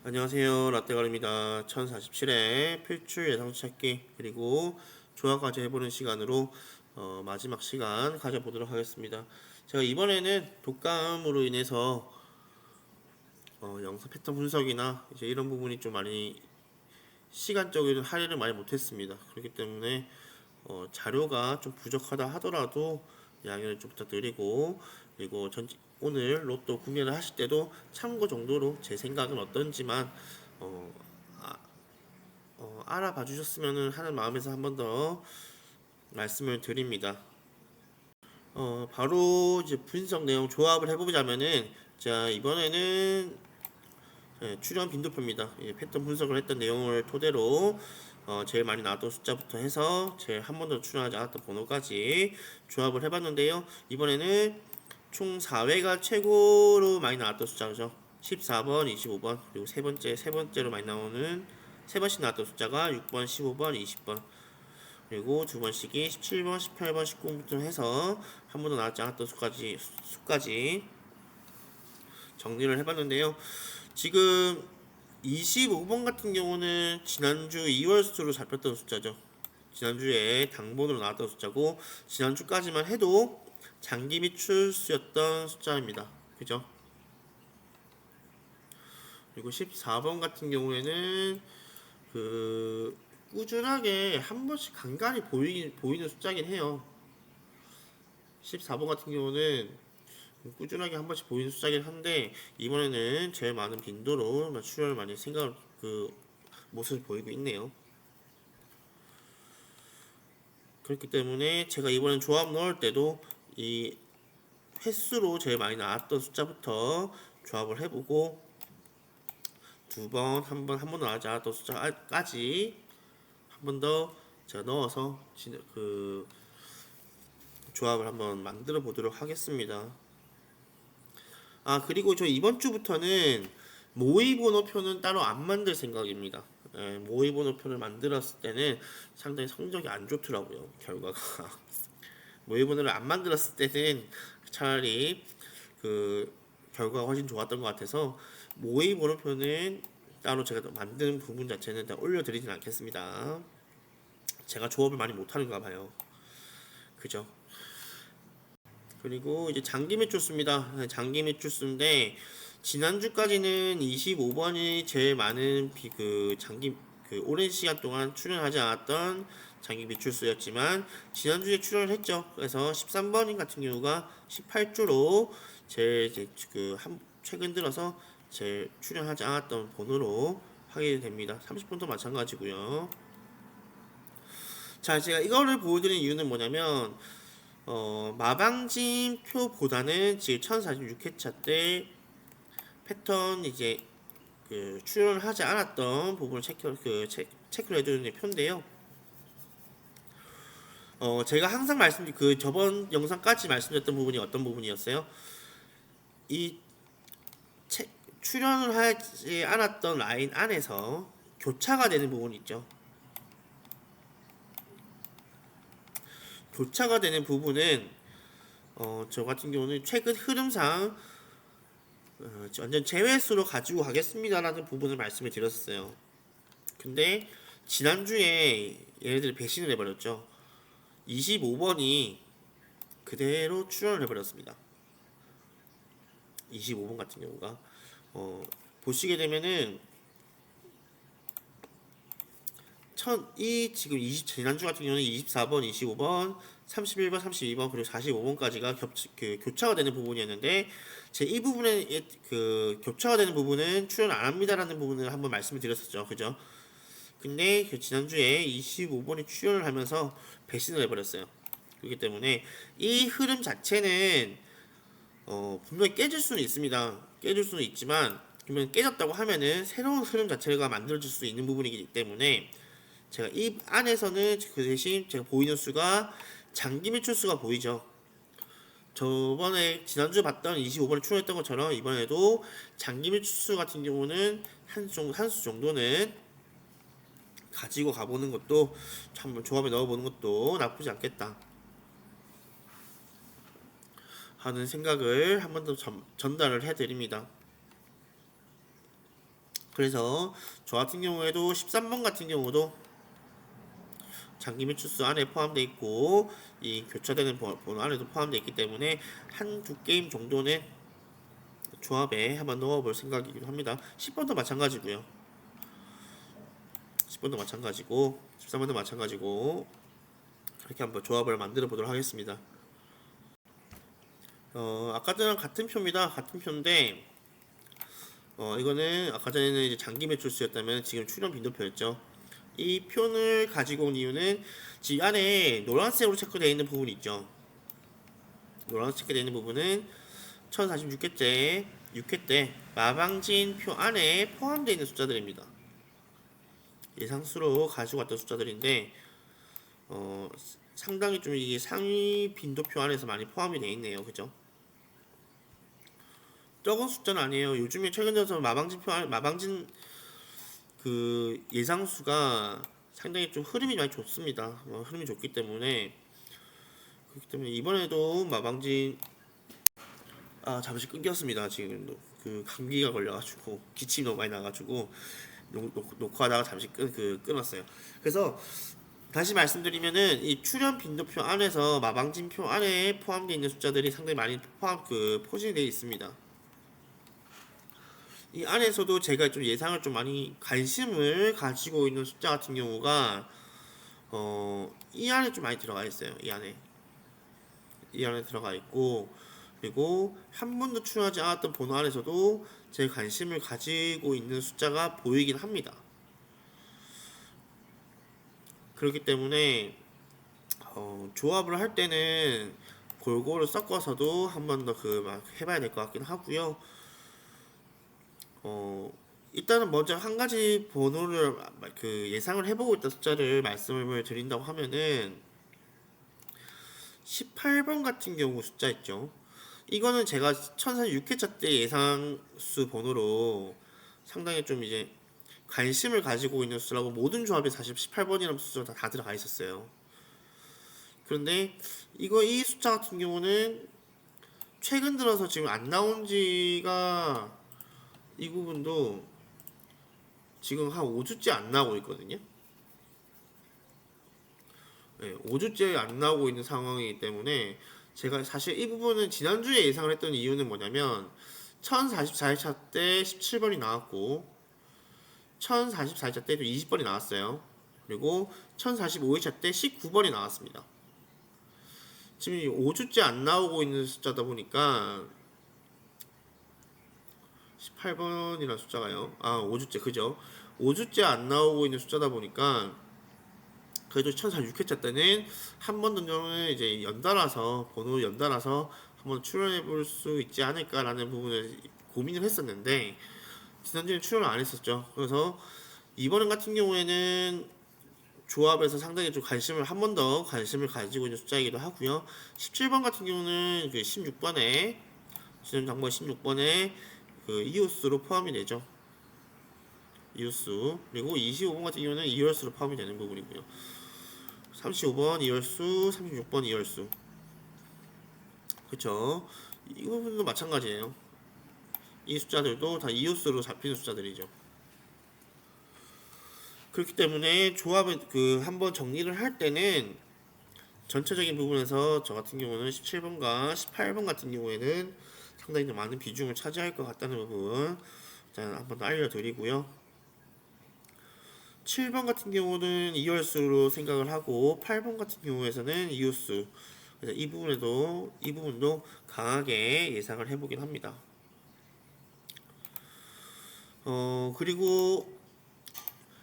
안녕하세요. 라떼가루입니다. 1047회 필출 예상치 찾기 그리고 조합까지 해보는 시간으로 마지막 시간 가져보도록 하겠습니다. 제가 이번에는 독감으로 인해서 영상 패턴 분석이나 이제 이런 부분이 좀 많이 시간적인 할애를 많이 못했습니다. 그렇기 때문에 자료가 좀 부족하다 하더라도 양해를 좀 부탁드리고, 그리고 오늘 로또 구매를 하실 때도 참고 정도로 제 생각은 어떤지만 어, 알아봐 주셨으면 하는 마음에서 한 번 더 말씀을 드립니다. 바로 이제 분석 내용 조합을 해보자면은, 자, 이번에는 출연 빈도표입니다. 패턴 분석을 했던 내용을 토대로 제일 많이 나왔던 숫자부터 해서 제일 한 번도 출연하지 않았던 번호까지 조합을 해봤는데요. 이번에는 총 4회가 최고로 많이 나왔던 숫자죠. 14번, 25번, 그리고 세 번째로 많이 나오는 세 번씩 나왔던 숫자가 6번, 15번, 20번, 그리고 두 번씩이 17번, 18번, 19번부터 해서 한 번도 나왔지 않았던 수까지 정리를 해봤는데요. 지금 25번 같은 경우는 지난주 2월 수로 잡혔던 숫자죠. 지난주에 당번으로 나왔던 숫자고, 지난주까지만 해도 장기 미출수였던 숫자입니다. 그죠? 그리고 14번 같은 경우에는 꾸준하게 한 번씩 간간히 보이는 숫자긴 해요. 14번 같은 경우는 꾸준하게 한 번씩 보이는 숫자긴 한데, 이번에는 제일 많은 빈도로 출혈을 많이 모습을 보이고 있네요. 그렇기 때문에 제가 이번엔 조합 넣을 때도 이 횟수로 제일 많이 나왔던 숫자부터 조합을 해보고, 한 번 나오지 않았던 숫자까지 한 번 더 제가 넣어서 조합을 한번 만들어 보도록 하겠습니다. 그리고 저 이번 주부터는 모의 번호표는 따로 안 만들 생각입니다. 모의 번호표를 만들었을 때는 상당히 성적이 안 좋더라고요, 결과가. 모의 번호를 안 만들었을 때는 차라리 그 결과가 훨씬 좋았던 것 같아서, 모의 번호표는 따로 제가 만드는 부분 자체는 다 올려드리진 않겠습니다. 제가 조합을 많이 못하는가 봐요. 그죠? 그리고 이제 장기 매출수입니다. 장기 매출수인데, 지난주까지는 25번이 제일 많은 오랜 시간 동안 출연하지 않았던 장기 매출수였지만, 지난주에 출연을 했죠. 그래서 13번 같은 경우가 18주로 제일 최근 들어서 제일 출연하지 않았던 번호로 확인이 됩니다. 30번도 마찬가지고요. 자, 제가 이거를 보여드린 이유는 뭐냐면, 마방진 표보다는 지금 1046회차 때 패턴 이제 출연을 하지 않았던 부분을 체크를 해주는 표인데요. 제가 항상 저번 영상까지 말씀드렸던 부분이 어떤 부분이었어요? 이 출연을 하지 않았던 라인 안에서 교차가 되는 부분이 있죠. 교차가 되는 부분은 저 같은 경우는 최근 흐름상 완전 제외수로 가지고 가겠습니다라는 부분을 말씀을 드렸어요. 근데 지난주에 얘네들이 배신을 해버렸죠. 25번이 그대로 출연을 해버렸습니다. 25번 같은 경우가 보시게 되면은 지난주 같은 경우는 24번, 25번, 31번, 32번, 그리고 45번까지가 교차가 되는 부분이었는데, 이 부분에 교차가 되는 부분은 출연 안 합니다라는 부분을 한번 말씀을 드렸었죠. 그죠? 근데 지난주에 25번이 출연을 하면서 배신을 해버렸어요. 그렇기 때문에 이 흐름 자체는 분명히 깨질 수는 있습니다. 깨질 수는 있지만, 그러면 깨졌다고 하면은 새로운 흐름 자체가 만들어질 수 있는 부분이기 때문에, 제가 이 안에서는 그 대신 제가 보이는 수가 장기 매출수가 보이죠. 지난주에 봤던 25번에 출연했던 것처럼 이번에도 장기 매출수 같은 경우는 한 수 정도는 가지고 가보는 것도, 한번 조합에 넣어보는 것도 나쁘지 않겠다 하는 생각을 한 번 더 전달을 해드립니다. 그래서 저 같은 경우에도 13번 같은 경우도 장기 매출수 안에 포함되어 있고 이 교차되는 번호 안에도 포함되어 있기 때문에 한두 게임 정도는 조합에 한번 넣어볼 생각이기도 합니다. 10번도 마찬가지고요. 10번도 마찬가지고 13번도 마찬가지고 이렇게 한번 조합을 만들어 보도록 하겠습니다. 아까 전랑 같은 표입니다. 같은 표인데 이거는 아까 전에는 이제 장기 매출수였다면 지금 출현 빈도표였죠. 이 표를 가지고 온 이유는 지금 안에 노란색으로 체크되어 있는 부분이 있죠. 노란색 체크되어 있는 부분은 1046회째 6회 때 마방진 표 안에 포함되어 있는 숫자들입니다. 예상수로 가지고 왔던 숫자들인데 상당히 좀 이게 상위 빈도표 안에서 많이 포함이 되어 있네요. 그죠? 적은 숫자는 아니에요. 요즘에 최근 들어서 마방진 그 예상수가 상당히 좀 흐름이 많이 좋습니다. 흐름이 좋기 때문에 그렇기 때문에 이번에도 마방진 잠시 끊겼습니다. 지금 그 감기가 걸려가지고 기침이 너무 많이 나가지고 녹화하다가 잠시 끊었어요. 그래서 다시 말씀드리면은 이 출현 빈도표 안에서 마방진표 안에 포함되어 있는 숫자들이 상당히 많이 포진이 되어 있습니다. 이 안에서도 제가 좀 예상을 좀 많이 관심을 가지고 있는 숫자 같은 경우가 이 안에 좀 많이 들어가 있어요. 이 안에 들어가 있고 그리고 한 번도 출연하지 않았던 번호 안에서도 제 관심을 가지고 있는 숫자가 보이긴 합니다. 그렇기 때문에 조합을 할 때는 골고루 섞어서도 한 번 더 막 해봐야 될 것 같긴 하고요. 일단은 먼저 한 가지 번호를 예상을 해보고 있던 숫자를 말씀을 드린다고 하면은 18번 같은 경우 숫자 있죠. 이거는 제가 1046회차 때 예상수 번호로 상당히 좀 이제 관심을 가지고 있는 수라고 모든 조합에 사실 18번이라는 숫자가 다 들어가 있었어요. 그런데 이 숫자 같은 경우는 최근 들어서 지금 안 나온 지가 이 부분도 지금 한 5주째 안 나오고 있거든요. 네, 5주째 안 나오고 있는 상황이기 때문에 제가 사실 이 부분은 지난주에 예상을 했던 이유는 뭐냐면 1044회차 때 17번이 나왔고 1044회차 때도 20번이 나왔어요. 그리고 1045회차 때 19번이 나왔습니다. 지금 5주째 안 나오고 있는 숫자다 보니까 18번이라는 숫자가요. 5주째 그죠? 5주째 안 나오고 있는 숫자다 보니까 그래도 1046회차 때는 한 번 정도는 이제 번호 연달아서 한번 출연해 볼 수 있지 않을까라는 부분을 고민을 했었는데 지난주에는 출연을 안 했었죠. 그래서 이번 같은 경우에는 조합에서 상당히 좀 한 번 더 관심을 가지고 있는 숫자이기도 하고요. 17번 같은 경우는 그 16번에 지난 장번 16번에 그 이웃수로 포함이 되죠. 이웃수. 그리고 25번 같은 경우는 이월수로 포함이 되는 부분이고요. 35번 이월수, 36번 이월수. 그쵸? 이 부분도 마찬가지예요. 이 숫자들도 다 이웃수로 잡히는 숫자들이죠. 그렇기 때문에 조합을 한번 정리를 할 때는 전체적인 부분에서 저 같은 경우는 17번과 18번 같은 경우에는 상당히 많은 비중을 차지할 것 같다는 부분 일단 한번 알려드리고요. 7번 같은 경우는 이월수로 생각을 하고 8번 같은 경우에서는 이웃수. 그래서 이 부분도 강하게 예상을 해보긴 합니다. 그리고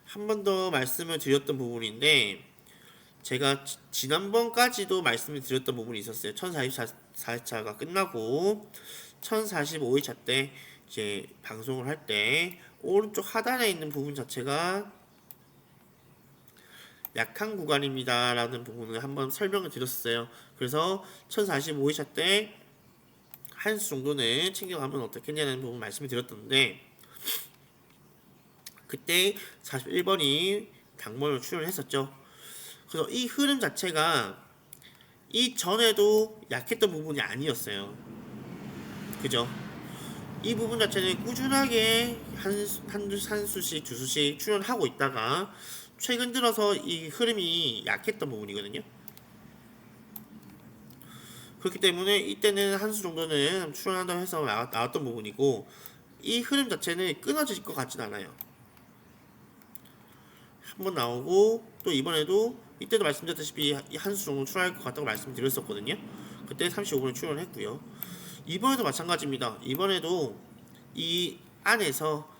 한 번 더 말씀을 드렸던 부분인데 제가 지난번까지도 말씀을 드렸던 부분이 있었어요. 1044회차가 끝나고 1045회차 때 이제 방송을 할 때 오른쪽 하단에 있는 부분 자체가 약한 구간입니다 라는 부분을 한번 설명을 드렸어요. 그래서 1045회차 때 한 수 정도는 챙겨가면 어떻겠냐는 부분 말씀을 드렸던데 그때 41번이 당번으로 출연을 했었죠. 그래서 이 흐름 자체가 이전에도 약했던 부분이 아니었어요. 그죠? 이 부분 자체는 꾸준하게 한 수씩 두 수씩 출연하고 있다가 최근 들어서 이 흐름이 약했던 부분이거든요. 그렇기 때문에 이때는 한 수 정도는 출연한다고 해서 나왔던 부분이고, 이 흐름 자체는 끊어질 것 같진 않아요. 한 번 나오고 또 이번에도 이때도 말씀드렸다시피 한 수 정도 출연할 것 같다고 말씀드렸었거든요. 그때 35분을 출연했고요. 이번에도 마찬가지입니다. 이번에도 이 안에서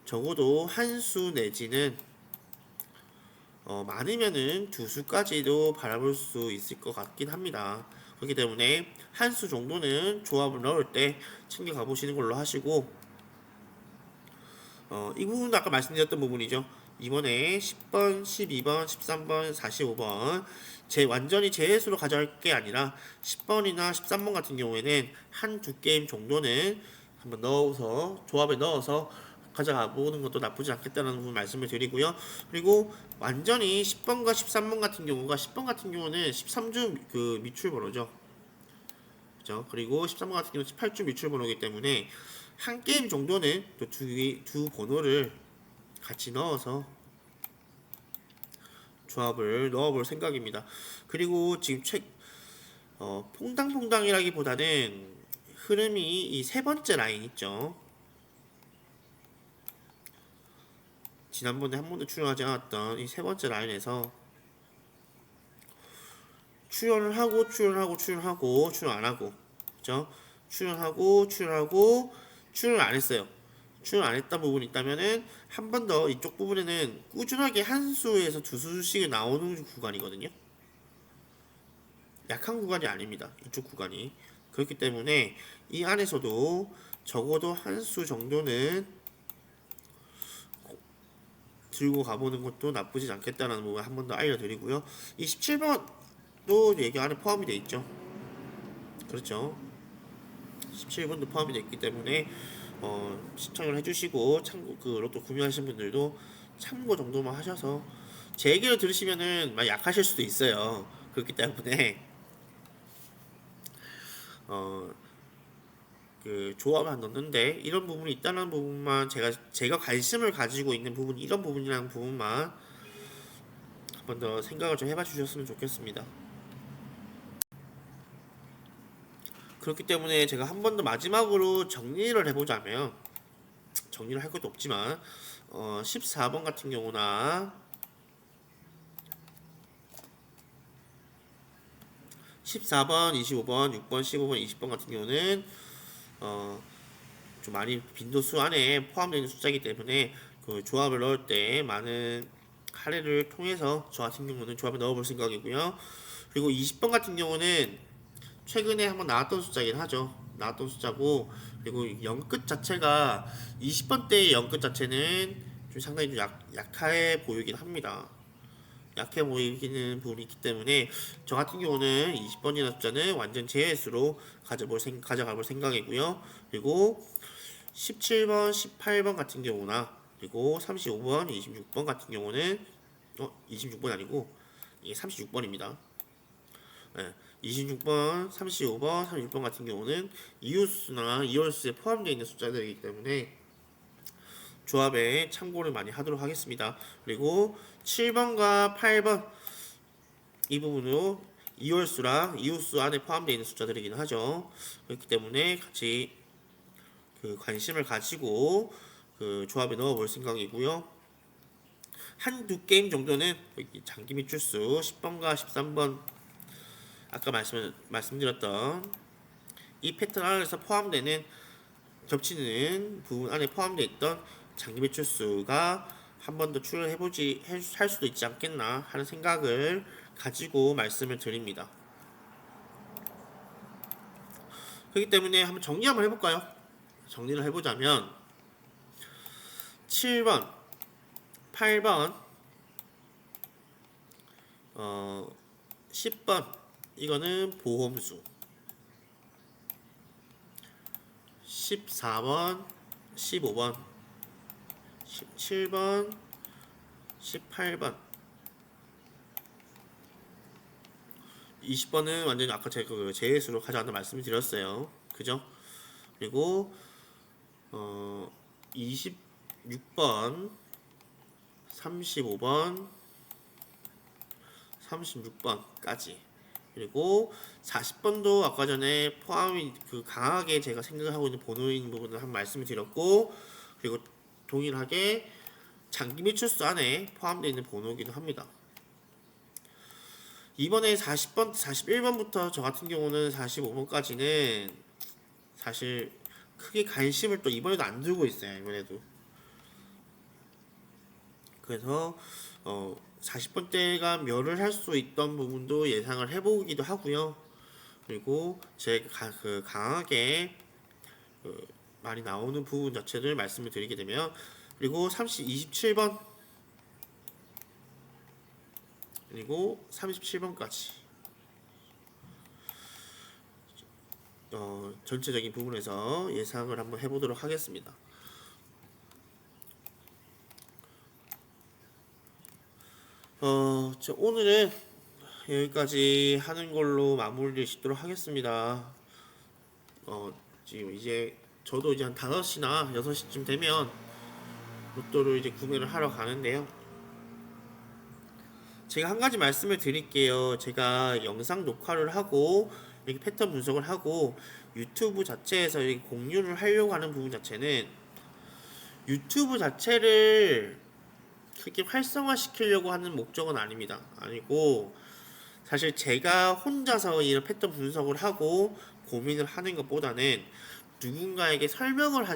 적어도 한 수 내지는 많으면은 두 수까지도 바라볼 수 있을 것 같긴 합니다. 그렇기 때문에 한 수 정도는 조합을 넣을 때 챙겨가 보시는 걸로 하시고, 이 부분도 아까 말씀드렸던 부분이죠. 이번에 10번, 12번, 13번, 45번 완전히 제수로 가져갈 게 아니라 10번이나 13번 같은 경우에는 한 두 게임 정도는 한번 넣어서 조합에 넣어서 가져가 보는 것도 나쁘지 않겠다는 부분 말씀을 드리고요. 그리고 완전히 10번과 13번 같은 경우가 10번 같은 경우는 13주 그 미출 번호죠. 그죠? 그리고 13번 같은 경우는 18주 미출 번호이기 때문에 한 게임 정도는 또 두 번호를 같이 넣어서 조합을 넣어볼 생각입니다. 그리고 지금 퐁당퐁당이라기보다는 흐름이 이 세 번째 라인 있죠. 지난번에 한 번도 출연하지 않았던 이 세 번째 라인에서 출연을 하고 출연 안 하고, 그죠? 출연하고 출연 안 했어요. 출연 안 했던 부분이 있다면은 한 번 더 이쪽 부분에는 꾸준하게 한 수에서 두 수씩 나오는 구간이거든요. 약한 구간이 아닙니다. 이쪽 구간이. 그렇기 때문에 이 안에서도 적어도 한 수 정도는 들고 가보는 것도 나쁘지 않겠다는 부분 한 번 더 알려드리고요. 이 17번도 얘기 안에 포함이 되어 있죠. 그렇죠. 17번도 포함이 되어 있기 때문에 시청을 해주시고 참고 그 로또 구매하신 분들도 참고 정도만 하셔서 제 얘기를 들으시면은 막 약하실 수도 있어요. 그렇기 때문에 그 조합을 넣는데 이런 부분이 있다는 부분만 제가 관심을 가지고 있는 부분, 이런 부분이라는 부분만 한 번 더 생각을 좀 해봐 주셨으면 좋겠습니다. 그렇기 때문에 제가 한 번 더 마지막으로 정리를 해보자면, 정리를 할 것도 없지만 14번 같은 경우나 14번, 25번, 6번, 15번, 20번 같은 경우는 좀 많이 빈도수 안에 포함되어 있는 숫자이기 때문에 그 조합을 넣을 때 많은 할애를 통해서 저 같은 경우는 조합에 넣어볼 생각이고요. 그리고 20번 같은 경우는 최근에 한번 나왔던 숫자이긴 하죠. 나왔던 숫자고, 그리고 영끝 자체가 20번대의 영끝 자체는 좀 상당히 좀 약해 보이긴 합니다. 약해 보이기는 부분이 있기 때문에 저 같은 경우는 20번이라는 숫자는 완전 제외수로 가져가 볼 생각이고요. 그리고 17번, 18번 같은 경우나 그리고 35번, 26번 같은 경우는 26번 아니고 이게 36번입니다. 네, 26번, 35번, 36번 같은 경우는 이웃수나 이월수에 포함되어 있는 숫자들이기 때문에 조합에 참고를 많이 하도록 하겠습니다. 그리고 7번과 8번 이 부분으로 이월수랑 이웃수 안에 포함되어 있는 숫자들이긴 하죠. 그렇기 때문에 같이 그 관심을 가지고 그 조합에 넣어볼 생각이고요. 한두 게임 정도는 장기 미출수 10번과 13번 아까 말씀드렸던 이 패턴 안에서 포함되는 겹치는 부분 안에 포함되어 있던 장기 매출수가 한 번 더 출연해보지 할 수도 있지 않겠나 하는 생각을 가지고 말씀을 드립니다. 그렇기 때문에 한번 정리 한번 해볼까요? 정리를 해보자면 7번, 8번, 10번 이거는 보험수, 14번, 15번, 17번, 18번, 20번은 완전히 아까 제가 그 제외수로 가져간다 말씀을 드렸어요. 그죠? 그리고 어 26번, 35번, 36번까지. 그리고 40번도 아까 전에 포함이 강하게 제가 생각하고 있는 번호인 부분을 한 말씀을 드렸고, 그리고 동일하게 장기 미출수 안에 포함되어 있는 번호이기도 합니다. 이번에 40번, 41번부터 저 같은 경우는 45번까지는 사실 크게 관심을 또 이번에도 안 두고 있어요. 이번에도. 그래서 40번대가 멸을 할 수 있던 부분도 예상을 해보기도 하고요. 그리고 제가 강하게 많이 나오는 부분 자체를 말씀을 드리게 되면, 그리고 27번, 그리고 37번까지 전체적인 부분에서 예상을 한번 해보도록 하겠습니다. 오늘은 여기까지 하는 걸로 마무리를 짓도록 하겠습니다. 지금 이제 저도 이제 한 5시나 6시쯤 되면 로또를 이제 구매를 하러 가는데요. 제가 한 가지 말씀을 드릴게요. 제가 영상 녹화를 하고 이렇게 패턴 분석을 하고 유튜브 자체에서 이렇게 공유를 하려고 하는 부분 자체는 유튜브 자체를 크게 활성화 시키려고 하는 목적은 아닙니다. 아니고 사실 제가 혼자서 이런 패턴 분석을 하고 고민을 하는 것보다는 누군가에게 설명을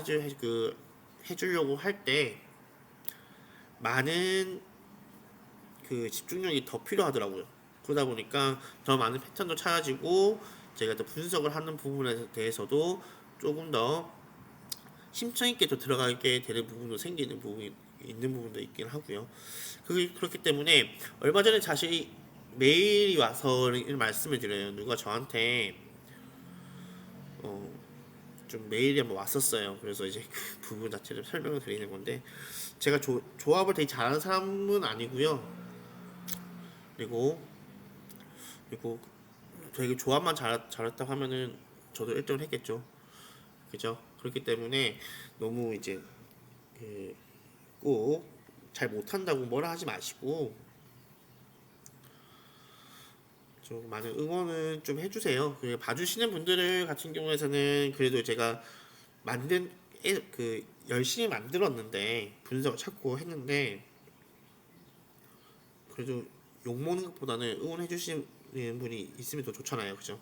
해주려고 할 때 많은 집중력이 더 필요하더라고요. 그러다 보니까 더 많은 패턴도 찾아지고 제가 더 분석을 하는 부분에 대해서도 조금 더 심층 있게 더 들어가게 되는 부분도 생기는 부분이 있는 부분도 있긴 하고요. 그렇기 때문에 얼마 전에 사실 메일이 와서 이런 말씀을 드려요. 누가 저한테 좀 메일이 한번 왔었어요. 그래서 이제 그 부분 자체를 설명을 드리는 건데, 제가 조합을 되게 잘하는 사람은 아니고요. 그리고 되게 조합만 잘했다고 하면은 저도 1등을 했겠죠. 그죠? 그렇기 때문에 너무 이제 꼭 잘 못한다고 뭐라 하지 마시고 좀 많은 응원은 좀 해주세요. 봐주시는 분들 같은 경우에서는 그래도 제가 열심히 만들었는데 분석을 찾고 했는데, 그래도 욕먹는 것보다는 응원해 주시는 분이 있으면 더 좋잖아요. 그죠?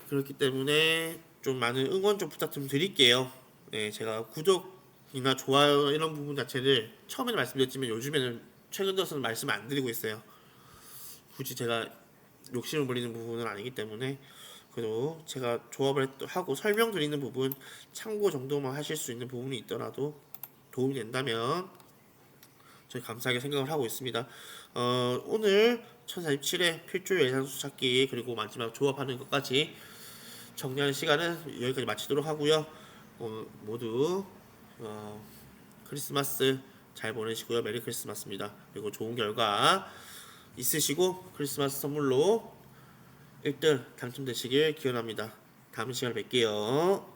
그렇기 때문에 좀 많은 응원 좀 부탁 좀 드릴게요. 네, 제가 구독이나 좋아요 이런 부분 자체를 처음에는 말씀드렸지만 요즘에는 최근 들어서는 말씀을 안 드리고 있어요. 굳이 제가 욕심을 부리는 부분은 아니기 때문에. 그리고 제가 조합을 하고 설명드리는 부분 참고 정도만 하실 수 있는 부분이 있더라도 도움이 된다면 저희 감사하게 생각을 하고 있습니다. 오늘 1047회 필주 예상수 찾기 그리고 마지막 조합하는 것까지 정리하는 시간은 여기까지 마치도록 하고요. 모두 크리스마스 잘 보내시고요. 메리 크리스마스입니다. 그리고 좋은 결과 있으시고 크리스마스 선물로 1등 당첨되시길 기원합니다. 다음 시간에 뵐게요.